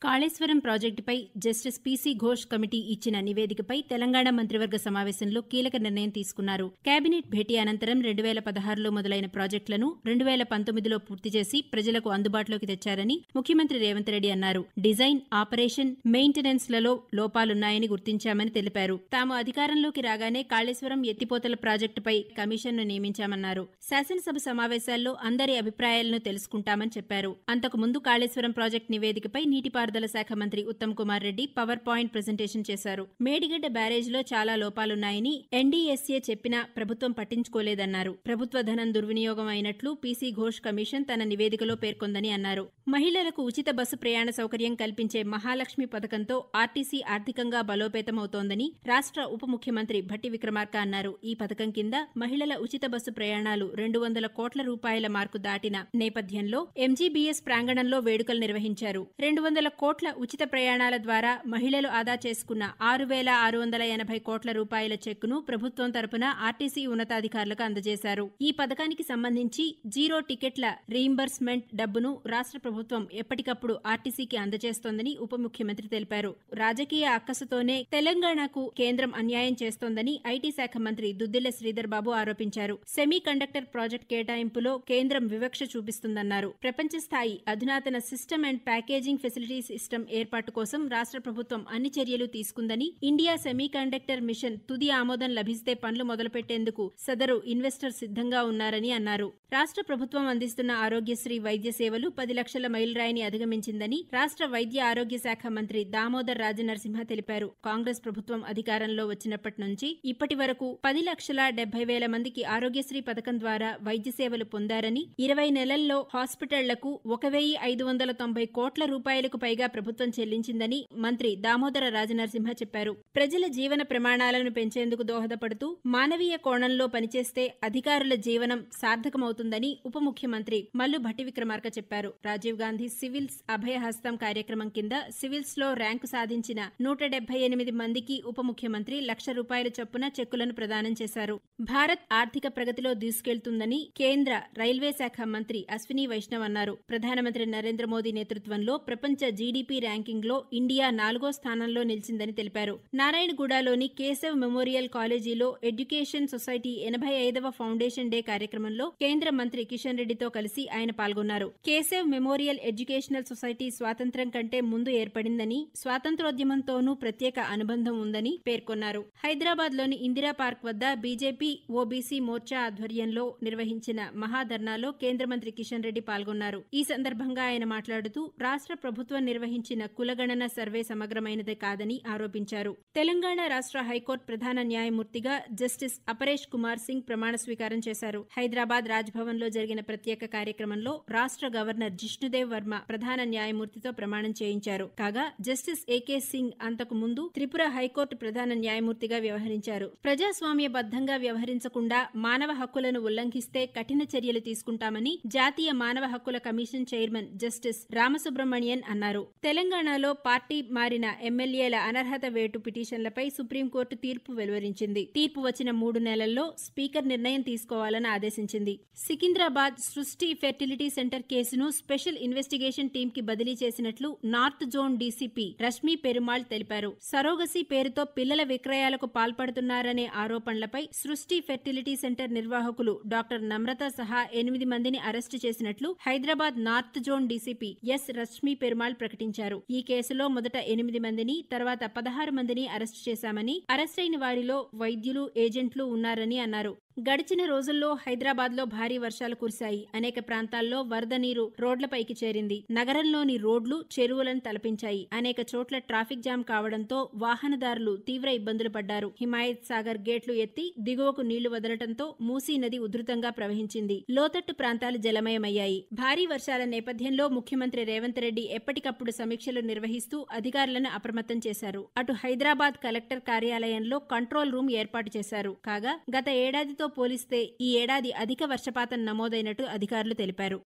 కాళేశ్వరం ప్రాజెక్టుపై justice PC Ghosh committee ఇచ్చిన నివేదికపై తెలంగాణ మంత్రివర్గ సమావేశంలో కీలక నిర్ణయం తీసుకున్నారు. కేబినెట్ భేటీ అనంతరం 2016లో మొదలైన ప్రాజెక్టులను 2019లో పూర్తి చేసి ప్రజలకు అందుబాటులోకి తెచ్చారని ముఖ్యమంత్రి రేవంత్ రెడ్డి అన్నారు. డిజైన్, ఆపరేషన్, మెయింటెనెన్స్ లలో లోపాలున్నాయని గుర్తించామని తెలిపారు. తాము అధికారంలోకి రాగానే కాళేశ్వరం ఎత్తిపోతల ప్రాజెక్టుపై కమిషన్ను నియమించామన్నారు. శాసనసభ సమావేశాల్లో అందరి అభిప్రాయాలను తెలుసుకుంటామని చెప్పారు. అంతకు ముందు కాళేశ్వరం ప్రాజెక్టు నివేదికపై నీటిపారుదల శాఖ మంత్రి Uttam Kumar Reddy power point presentation చేశారు. మేడిగడ్డ బ్యారేజ్లో చాలా లోపాలున్నాయని ఎన్డీఎస్ఏ చెప్పినా ప్రభుత్వం పట్టించుకోలేదన్నారు. ప్రభుత్వ ధనం దుర్వినియోగం అయినట్లు పీసీ ఘోష్ కమిషన్ తన నివేదికలో పేర్కొందని అన్నారు. మహిళలకు ఉచిత బస్సు ప్రయాణ సౌకర్యం కల్పించే మహాలక్ష్మి పథకంతో ఆర్టీసీ ఆర్థికంగా బలోపేతమవుతోందని రాష్ట్ర ఉప ముఖ్యమంత్రి భట్టి విక్రమార్క అన్నారు. ఈ పథకం కింద మహిళల ఉచిత బస్సు ప్రయాణాలు 200 కోట్ల రూపాయల మార్కు దాటిన నేపథ్యంలో ఎంజీబీఎస్ ప్రాంగణంలో వేడుకలు నిర్వహించారు. 200 కోట్ల ఉచిత ప్రయాణాల ద్వారా మహిళలు ఆదా చేసుకున్న 6,680 కోట్ల రూపాయల చెక్కును ప్రభుత్వం తరపున ఆర్టీసీ ఉన్నతాధికారులకు అందజేశారు. ఈ పథకానికి సంబంధించి జీరో టికెట్ల రీయింబర్స్మెంట్ డబ్బును రాష్ట్ర ప్రభుత్వం ఎప్పటికప్పుడు ఆర్టీసీకి అందజేస్తోందని ఉప ముఖ్యమంత్రి తెలిపారు. రాజకీయ అక్కసుతోనే తెలంగాణకు కేంద్రం అన్యాయం చేస్తోందని ఐటీ శాఖ మంత్రి దుద్దిళ్ల శ్రీధర్ బాబు ఆరోపించారు. సెమీ కండక్టర్ ప్రాజెక్టు కేటాయింపులో కేంద్రం వివక్ష చూపిస్తుందన్నారు. ప్రపంచ స్థాయి అధునాతన system and packaging facility system ఏర్పాటు కోసం రాష్ట్ర ప్రభుత్వం అన్ని చర్యలు తీసుకుందని, ఇండియా సెమీ కండక్టర్ మిషన్ తుది ఆమోదం లభిస్తే పనులు మొదలుపెట్టేందుకు సదరు ఇన్వెస్టర్ సిద్ధంగా ఉన్నారని అన్నారు. రాష్ట్ర ప్రభుత్వం అందిస్తున్న ఆరోగ్యశ్రీ వైద్య సేవలు 10 లక్షల మైలురాయిని అధిగమించిందని రాష్ట్ర వైద్య ఆరోగ్య శాఖ మంత్రి దామోదర్ రాజనరసింహ తెలిపారు. కాంగ్రెస్ ప్రభుత్వం అధికారంలో వచ్చినప్పటి నుంచి ఇప్పటి వరకు 10,70,000 మందికి ఆరోగ్యశ్రీ పథకం ద్వారా వైద్య సేవలు పొందారని, 20 నెలల్లో హాస్పిటళ్లకు 1,590 కోట్ల రూపాయలకు పైగా ప్రభుత్వం చెల్లించిందని మంత్రి దామోదర రాజనరసింహ చెప్పారు. ప్రజల జీవన ప్రమాణాలను పెంచేందుకు దోహదపడుతూ మానవీయ కోణంలో పనిచేస్తే అధికారుల జీవనం సార్థకమవుతుందని ఉప ముఖ్యమంత్రి మల్లు భట్టి విక్రమార్క చెప్పారు. రాజీవ్ గాంధీ సివిల్స్ అభయహస్తం కార్యక్రమం కింద సివిల్స్ లో ర్యాంకు సాధించిన 178 మందికి ఉప ముఖ్యమంత్రి ₹1,00,000 చొప్పున చెక్కులను ప్రదానం చేశారు. భారత్ ఆర్థిక ప్రగతిలో దూసుకెళ్తుందని కేంద్ర రైల్వే శాఖ మంత్రి అశ్విని వైష్ణవ్ అన్నారు. ప్రధానమంత్రి నరేంద్ర మోదీ నేతృత్వంలో ప్రపంచ జీడీపీ ర్యాంకింగ్ లో ఇండియా 4వ స్థానంలో నిలిచిందని తెలిపారు. నారాయణగూడలోని కేశవ్ మెమోరియల్ కాలేజీలో ఎడ్యుకేషన్ సొసైటీ 85వ ఫౌండేషన్ డే కార్యక్రమంలో కేంద్ర మంత్రి కిషన్ రెడ్డితో కలిసి ఆయన పాల్గొన్నారు. కేశవ్ మెమోరియల్ ఎడ్యుకేషనల్ సొసైటీ స్వాతంత్ర్యం కంటే ముందు ఏర్పడిందని, స్వాతంత్ర్యోద్యమంతోనూ ప్రత్యేక అనుబంధం ఉందని పేర్కొన్నారు. హైదరాబాద్ లోని ఇందిరా పార్క్ వద్ద బీజేపీ ఓబీసీ మోర్చా ఆధ్వర్యంలో నిర్వహించిన మహాధర్నాలో కేంద్ర మంత్రి కిషన్ రెడ్డి పాల్గొన్నారు. ఈ సందర్భంగా ఆయన మాట్లాడుతూ రాష్ట్ర ప్రభుత్వం నిర్వహించిన కులగణన సర్వే సమగ్రమైనదే కాదని ఆరోపించారు. తెలంగాణ రాష్ట్ర హైకోర్టు ప్రధాన న్యాయమూర్తిగా జస్టిస్ అపరేష్ కుమార్ సింగ్ ప్రమాణ స్వీకారం చేశారు. హైదరాబాద్ రాజ్భవన్ లో జరిగిన ప్రత్యేక కార్యక్రమంలో రాష్ట్ర గవర్నర్ జిష్ణుదేవ్ వర్మ ప్రధాన న్యాయమూర్తితో ప్రమాణం చేయించారు. కాగా జస్టిస్ ఏకే సింగ్ అంతకు ముందు త్రిపుర హైకోర్టు ప్రధాన న్యాయమూర్తిగా వ్యవహరించారు. ప్రజాస్వామ్యబద్ధంగా వ్యవహరించకుండా మానవ హక్కులను ఉల్లంఘిస్తే కఠిన చర్యలు తీసుకుంటామని జాతీయ మానవ హక్కుల కమిషన్ చైర్మన్ జస్టిస్ రామసుబ్రమణియన్ అన్నారు. తెలంగాణలో పార్టీ మారిన ఎమ్మెల్యేల అనర్హత వేటు పిటిషన్లపై సుప్రీంకోర్టు తీర్పు వెలువరించింది. తీర్పు వచ్చిన 3 నెలల్లో స్పీకర్ నిర్ణయం తీసుకోవాలని ఆదేశించింది. సికింద్రాబాద్ సృష్టి ఫెర్టిలిటీ సెంటర్ కేసును స్పెషల్ ఇన్వెస్టిగేషన్ టీమ్ కి బదిలీ చేసినట్లు north zone DCP Rashmi Perumal తెలిపారు. సరోగసీ పేరుతో పిల్లల విక్రయాలకు పాల్పడుతున్నారనే ఆరోపణలపై సృష్టి ఫెర్టిలిటీ సెంటర్ నిర్వాహకులు డాక్టర్ నమ్రత సహా 8 మందిని అరెస్టు చేసినట్లు Hyderabad north zone DCP S Rashmi Perumal ప్రకటించారు. ఈ కేసులో మొదట 8 మందిని, తర్వాత 16 మందిని అరెస్టు చేశామని, అరెస్టైన వారిలో వైద్యులు, ఏజెంట్లు ఉన్నారని అన్నారు. గడిచిన రోజుల్లో హైదరాబాద్ లో భారీ వర్షాలు కురిశాయి. అనేక ప్రాంతాల్లో వరద నీరు రోడ్లపైకి చేరింది. నగరంలోని రోడ్లు, చెరువులను తలపించాయి. అనేక చోట్ల ట్రాఫిక్ జామ్ కావడంతో వాహనదారులు తీవ్ర ఇబ్బందులు పడ్డారు. హిమాయత్ సాగర్ గేట్లు ఎత్తి దిగువకు నీళ్లు వదలటంతో మూసీ నది ఉధృతంగా ప్రవహించింది. లోతట్టు ప్రాంతాలు జలమయమయ్యాయి. భారీ వర్షాల నేపథ్యంలో ముఖ్యమంత్రి రేవంత్ రెడ్డి ఎప్పటికప్పుడు సమీక్షలు నిర్వహిస్తూ అధికారులను అప్రమత్తం చేశారు. అటు హైదరాబాద్ కలెక్టర్ కార్యాలయంలో కంట్రోల్ రూమ్ ఏర్పాటు చేశారు. కాగా గత ఏడాదితో పోలిస్తే ఈ ఏడాది అధిక వర్షపాతం నమోదైనట్టు అధికారులు తెలిపారు.